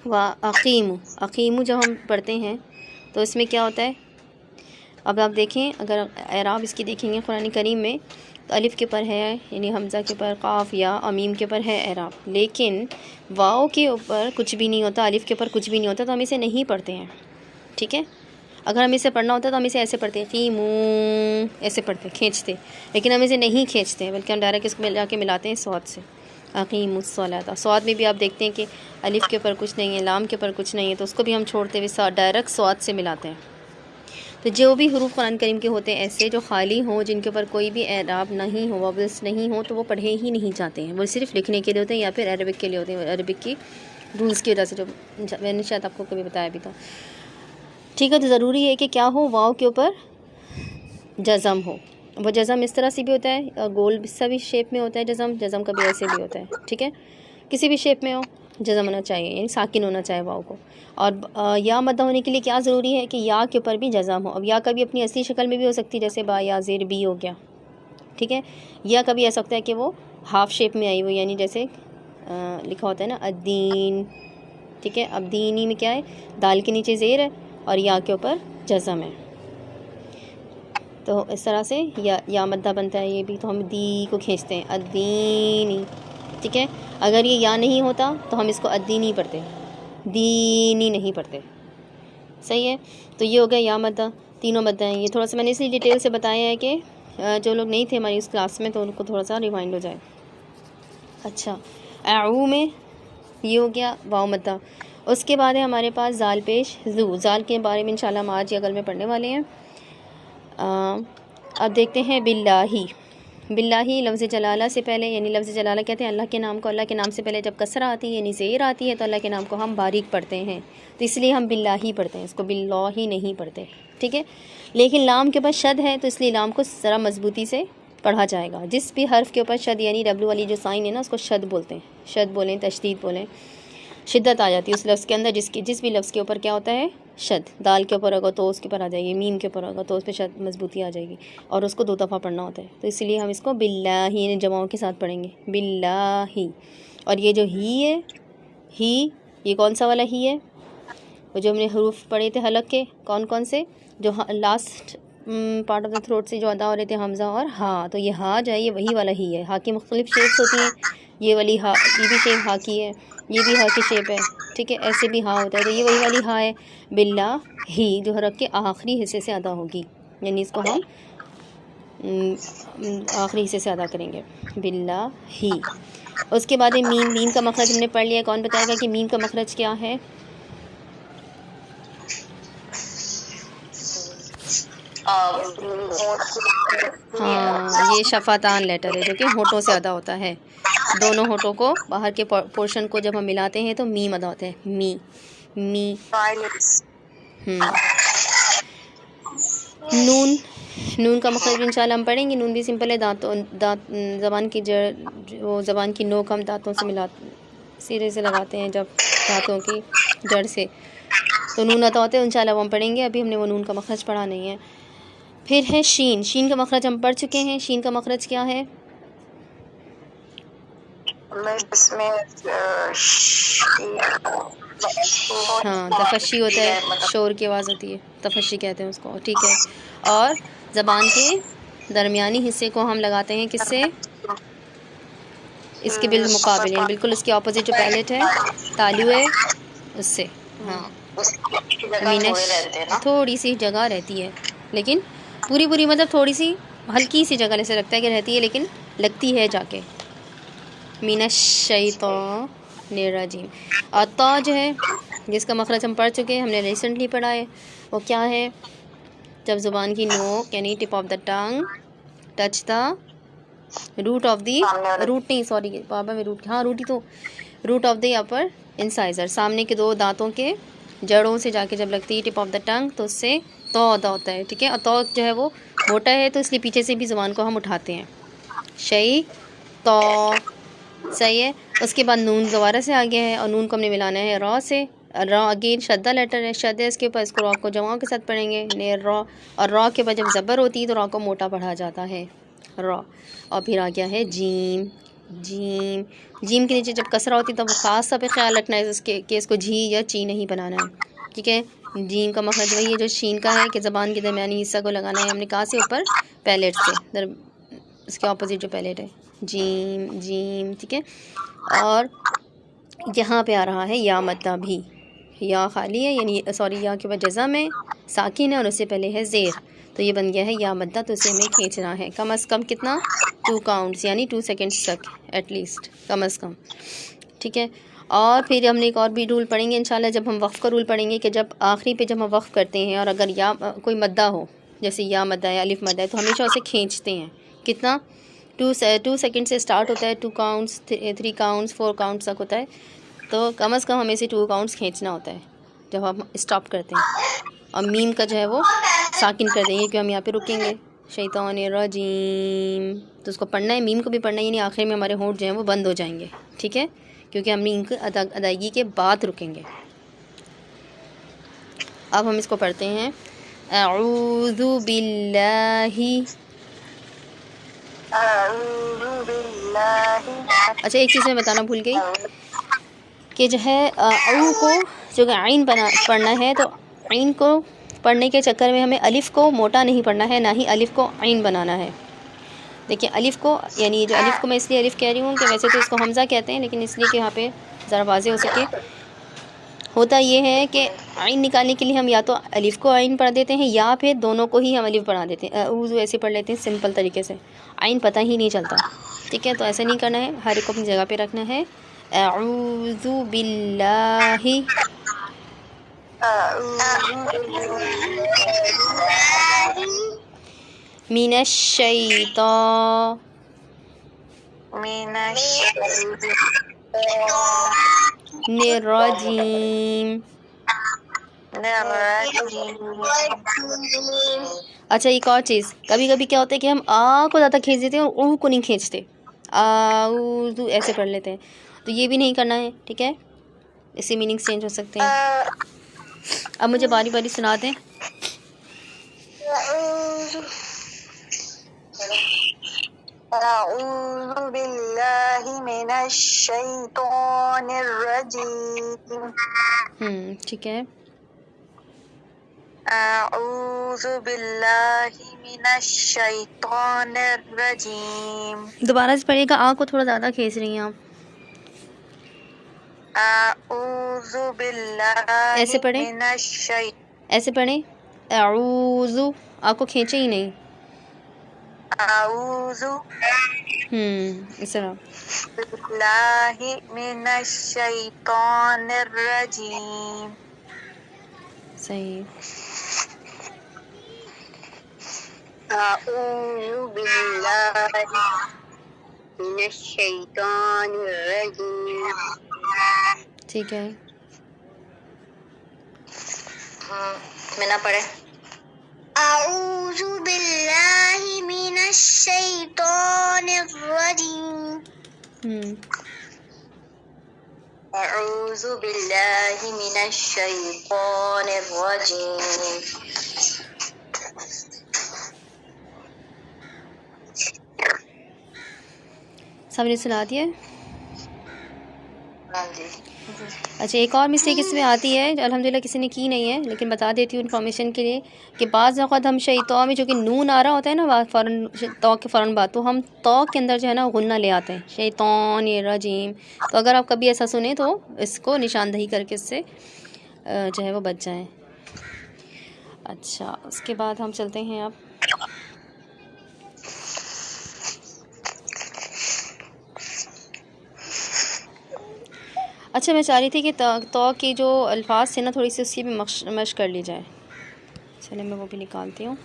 وَأَقِیمُ، اقیمو جب ہم پڑھتے ہیں تو اس میں کیا ہوتا ہے؟ اب آپ دیکھیں، اگر اعراب اس کی دیکھیں گے قرآن کریم میں تو الف کے پر ہے، یعنی حمزہ کے پر، قاف یا امیم کے پر ہے اعراب، لیکن واؤ کے اوپر کچھ بھی نہیں ہوتا، الف کے پر کچھ بھی نہیں ہوتا، تو ہم اسے نہیں پڑھتے ہیں، ٹھیک ہے؟ اگر ہم اسے پڑھنا ہوتا تو ہم اسے ایسے پڑھتے ہیں، قیمو، ایسے پڑھتے کھینچتے، لیکن ہم اسے نہیں کھینچتے ہیں، بلکہ ہم ڈائریکٹ اس کو جا کے ملاتے ہیں صاد سے، اقیموا الصلاۃ۔ صاد میں بھی آپ دیکھتے ہیں کہ الف کے پر کچھ نہیں ہے، لام کے پر کچھ نہیں ہے، تو اس کو بھی ہم چھوڑتے ہوئے ڈائریکٹ صاد سے ملاتے ہیں۔ تو جو بھی حروف قرآن کریم کے ہوتے ہیں ایسے جو خالی ہوں، جن کے اوپر کوئی بھی اعراب نہیں ہو، وابلس نہیں ہو، تو وہ پڑھے ہی نہیں جاتے ہیں، وہ صرف لکھنے کے لیے ہوتے ہیں یا پھر عربک کے لیے ہوتے ہیں، عربک کی رولز کی وجہ سے، جو میں نے شاید آپ کو کبھی بتایا بھی تھا، ٹھیک ہے؟ تو ضروری ہے کہ کیا ہو، واؤ کے اوپر جزم ہو۔ وہ جزم اس طرح سے بھی ہوتا ہے، گول سا بھی شیپ میں ہوتا ہے جزم کبھی ایسے بھی ہوتا ہے، ٹھیک ہے؟ کسی بھی شیپ میں ہو جزم ہونا چاہیے، یعنی ساکن ہونا چاہیے واؤ کو۔ اور یا مدہ ہونے کے لیے کیا ضروری ہے کہ یا کے اوپر بھی جزم ہو۔ اب یا کبھی اپنی اصلی شکل میں بھی ہو سکتی ہے، جیسے با یا زیر بی ہو گیا، ٹھیک ہے؟ یا کبھی ایسا ہوتا ہے کہ وہ ہاف شیپ میں آئی ہو، یعنی جیسے لکھا ہوتا ہے نا الدین، ٹھیک ہے؟ اب دینی میں کیا ہے، دال کے نیچے زیر ہے اور یا کے اوپر جزم ہے، تو اس طرح سے یا مدہ بنتا ہے یہ بھی، تو ہم دی کو کھینچتے ہیں، الدینی، ٹھیک ہے؟ اگر یہ یا نہیں ہوتا تو ہم اس کو الدینی پڑھتے، دینی نہیں پڑھتے، صحیح ہے؟ تو یہ ہو گیا یا مدہ، تینوں مدہ ہیں یہ، تھوڑا سا میں نے اس لیے ڈیٹیل سے بتایا ہے کہ جو لوگ نہیں تھے ہماری اس کلاس میں تو ان کو تھوڑا سا ریمائنڈ ہو جائے۔ اچھا، اعو میں یہ ہو گیا واو مدہ۔ اس کے بعد ہے ہمارے پاس زال پیش زو، زال کے بارے میں انشاءاللہ ہم آج یا کل میں پڑھنے والے ہیں۔ اب دیکھتے ہیں باللہ، باللہ لفظ جلالہ سے پہلے، یعنی لفظ جلالہ کہتے ہیں اللہ کے نام کو، اللہ کے نام سے پہلے جب کسرہ آتی ہے یعنی زیر آتی ہے تو اللہ کے نام کو ہم باریک پڑھتے ہیں، تو اس لیے ہم باللہ پڑھتے ہیں، اس کو باللہ نہیں پڑھتے، ٹھیک ہے؟ لیکن لام کے بعد شد ہے تو اس لیے لام کو ذرا مضبوطی سے پڑھا جائے گا، جس بھی حرف کے اوپر شد یعنی ڈبلو والی جو سائن ہے نا اس کو شد بولتے ہیں، شد بولیں، تشدید بولیں، شدت آ جاتی ہے اس لفظ کے اندر، جس بھی لفظ کے اوپر کیا ہوتا ہے شد، دال کے اوپر ہوگا تو اس کے اوپر آ جائے گی، میم کے اوپر ہوگا تو اس پہ شد مضبوطی آ جائے گی، اور اس کو 2 دفعہ پڑھنا ہوتا ہے، تو اس لیے ہم اس کو باللہ یعنی جماؤں کے ساتھ پڑھیں گے، باللہ۔ اور یہ جو ہی ہے، ہی، یہ کون سا والا ہی ہے؟ وہ جو ہم نے حروف پڑھے تھے حلق کے، کون سے جو last part of the throat سے جو ادا ہو رہے تھے، حمزہ اور ہاں، تو یہ ہاں جو ہے یہ وہی والا ہی ہے۔ ہاں کی مختلف شیپس ہوتی ہیں، یہ والی ہاں، یہ بھی شیپ ہاں کی ہے، یہ بھی ہاں کی شیپ ہے، ٹھیک ہے؟ ایسے بھی ہاں ہوتا ہے، تو یہ وہی والی ہاں ہے باللہ ہی، جو حرف کے آخری حصے سے ادا ہوگی، یعنی اس کو ہم آخری حصے سے ادا کریں گے، باللہ ہی۔ اس کے بعد میم، میم کا مخرج ہم نے پڑھ لیا، کون بتائے گا کہ میم کا مخرج کیا ہے؟ ہاں، یہ شفاتان لیٹر ہے جو کہ ہونٹوں سے ادا ہوتا ہے، دونوں ہونٹوں کو باہر کے پورشن کو جب ہم ملاتے ہیں تو میم ادا ہوتا ہے، می می۔ نون، نون کا مخرج انشاءاللہ ہم پڑھیں گے، نون بھی سمپل ہے، دانت زبان کی جڑ، وہ زبان کی نوک ہم دانتوں سے سرے سے لگاتے ہیں جب دانتوں کی جڑ سے، تو نون ادا ہوتا ہے، انشاءاللہ وہ ہم پڑھیں گے، ابھی ہم نے وہ نون کا مخرج پڑھا نہیں ہے۔ پھر ہے شین، شین کا مخرج ہم پڑھ چکے ہیں، شین کا مخرج کیا ہے؟ ہاں، تفشی ہوتا ہے، شور کی آواز ہوتی ہے، تفشی کہتے ہیں اس کو، ٹھیک ہے؟ اور زبان کے درمیانی حصے کو ہم لگاتے ہیں کس سے؟ اس کے بالمقابل، یعنی بالکل اس کے اپوزٹ جو پیلیٹ ہے، تالو ہے، اس سے، ہاں، مینش تھوڑی سی جگہ رہتی ہے، لیکن پوری مطلب تھوڑی سی ہلکی سی جگہ ایسے لگتا ہے کہ رہتی ہے، لیکن لگتی ہے جا کے، من الشیطان الرجیم۔ اور تا جو ہے جس کا مخرج ہم پڑھ چکے ہیں، ہم نے ریسنٹلی پڑھا ہے، وہ کیا ہے؟ جب زبان کی نوک یعنی tip of the tongue touch the root of the, root نہیں، سوری بابا میں روٹ، ہاں روٹ ہی تو، روٹ آف دی اپر انسائزر، سامنے کے 2 دانتوں کے جڑوں سے جا کے جب لگتی ہے ٹپ آف دا ٹنگ تو اس سے تو ادا ہوتا ہے، ٹھیک ہے؟ اور تو جو ہے وہ موٹا ہے تو اس لیے پیچھے سے بھی زبان کو ہم اٹھاتے ہیں، شئی تو، صحیح ہے؟ اس کے بعد نون دوبارہ سے آگے ہے، اور نون کو ہم نے ملانا ہے را سے، را اگین شدہ لیٹر ہے، شد ہے اس کے اوپر، اس کو را کو جمع کے ساتھ پڑھیں گے، نیر را، اور را کے بعد جب زبر ہوتی ہے تو را کو موٹا پڑھا جاتا ہے، را۔ اور پھر آ گیا ہے جیم، جیم، جیم کے نیچے جب کسرہ ہوتی ہے تب خاص طور پہ خیال رکھنا ہے اس کے کہ اس کو جھی یا چی نہیں بنانا ہے، ٹھیک ہے. جیم کا مخرج وہی ہے جو شین کا ہے کہ زبان کے درمیانی حصہ کو لگانا ہے ہم نے کہاں سے، اوپر پیلیٹ سے، اس کے اپوزٹ جو پیلیٹ ہے، جیم جیم، ٹھیک ہے. اور یہاں پہ آ رہا ہے یا مدہ بھی، یا خالی ہے یعنی سوری یا کے بعد جزم ہے، ساکن ہے اور اس سے پہلے ہے زیر، تو یہ بن گیا ہے یا مدہ. تو اسے ہمیں کھینچنا ہے کم از کم کتنا، 2 کاؤنٹس یعنی 2 سیکنڈس تک ایٹ لیسٹ، کم از کم، ٹھیک ہے. اور پھر ہم نے ایک اور بھی رول پڑھیں گے انشاءاللہ جب ہم وقف کا رول پڑھیں گے کہ جب آخری پہ جب ہم وقف کرتے ہیں اور اگر یا کوئی مدہ ہو جیسے یا مدہ ہے، الف مدہ ہے، تو ہمیشہ اسے کھینچتے ہیں. کتنا، 2 سیکنڈ سے اسٹارٹ ہوتا ہے، 2 کاؤنٹس، 3 کاؤنٹس، 4 کاؤنٹس تک ہوتا ہے. تو کم از کم ہمیں سے 2 کاؤنٹس کھینچنا ہوتا ہے جب ہم اسٹاپ کرتے ہیں. اور میم کا جو ہے وہ ساکن کر دیں گے کہ ہم یہاں پہ رکیں گے، شیطان الرجیم، تو اس کو پڑھنا ہے، میم کو بھی پڑھنا ہے، یعنی آخر میں ہمارے ہونٹ جو ہیں وہ بند ہو جائیں گے، ٹھیک ہے، کیونکہ ہم میم کی ادائیگی کے بعد رکیں گے. اب ہم اس کو پڑھتے ہیں، اعوذ باللہ. اچھا ایک چیز میں بتانا بھول گئی کہ جو ہے او کو جو کہ عین پڑھنا ہے، تو عین کو پڑھنے کے چکر میں ہمیں الف کو موٹا نہیں پڑھنا ہے، نہ ہی الف کو عین بنانا ہے. دیکھیں الف کو، یعنی جو الف کو میں اس لیے الف کہہ رہی ہوں کہ ویسے تو اس کو حمزہ کہتے ہیں، لیکن اس لیے کہ یہاں پہ ذرا واضح ہو سکے. ہوتا یہ ہے کہ عین نکالنے کے لیے ہم یا تو الف کو عین پڑھ دیتے ہیں یا پھر دونوں کو ہی ہم الف پڑھا دیتے ہیں، اعوذ ایسے پڑھ لیتے ہیں سمپل طریقے سے، عین پتہ ہی نہیں چلتا، ٹھیک ہے. تو ایسا نہیں کرنا ہے، ہر ایک کو اپنی جگہ پہ رکھنا ہے. اعوذ باللہ من الشیطان الرجیم. اچھا ایک اور چیز، کبھی کبھی کیا ہوتا ہے کہ ہم آ کو زیادہ کھینچ دیتے ہیں اور او کو نہیں کھینچتے، اعوذ ایسے پڑھ لیتے ہیں، تو یہ بھی نہیں کرنا ہے، ٹھیک ہے، اس سے میننگس چینج ہو سکتے ہیں. اب مجھے باری باری سنا دیں. اعوذ باللہ من الشیطان الرجیم. ٹھیک ہے. اعوذ باللہ من الشیطان الرجیم. دوبارہ سے پڑھیے گا، آ کو تھوڑا زیادہ کھینچ رہی ہیں آپ. اعوذ باللہ ایسے پڑھیں، من الشیطان، ایسے پڑھیں، اعوذ، آپ کو کھینچے ہی نہیں. اعوذ اس طرح. باللہ من الشیطان الرجیم. صحیح. اعوذ باللہ من الشیطان الرجیم. ٹھیک ہے. میں نہ پڑھے. اعوذ باللہ من الشیطان الرجیم. اعوذ باللہ من الشیطان الرجیم. سب نے سنا دیا؟ ہاں جی. اچھا ایک اور مسٹیک اس میں آتی ہے جو الحمدللہ کسی نے کی نہیں ہے، لیکن بتا دیتی ہوں انفارمیشن کے لیے، کہ بعض اوقات ہم شیطان میں جو کہ نون آ رہا ہوتا ہے نا فوراً تو کے فوراً بعد، تو ہم تو کے اندر جو ہے نا غنہ لے آتے ہیں، شیطان الرجیم. تو اگر آپ کبھی ایسا سنیں تو اس کو نشاندہی کر کے اس سے جو ہے وہ بچ جائیں. اچھا اس کے بعد ہم چلتے ہیں اب. اچھا میں چاہ رہی تھی کہ تو کی جو الفاظ تھے نا تھوڑی سی اس کی بھی مشق کر لی جائے. چلے میں وہ بھی نکالتی ہوں.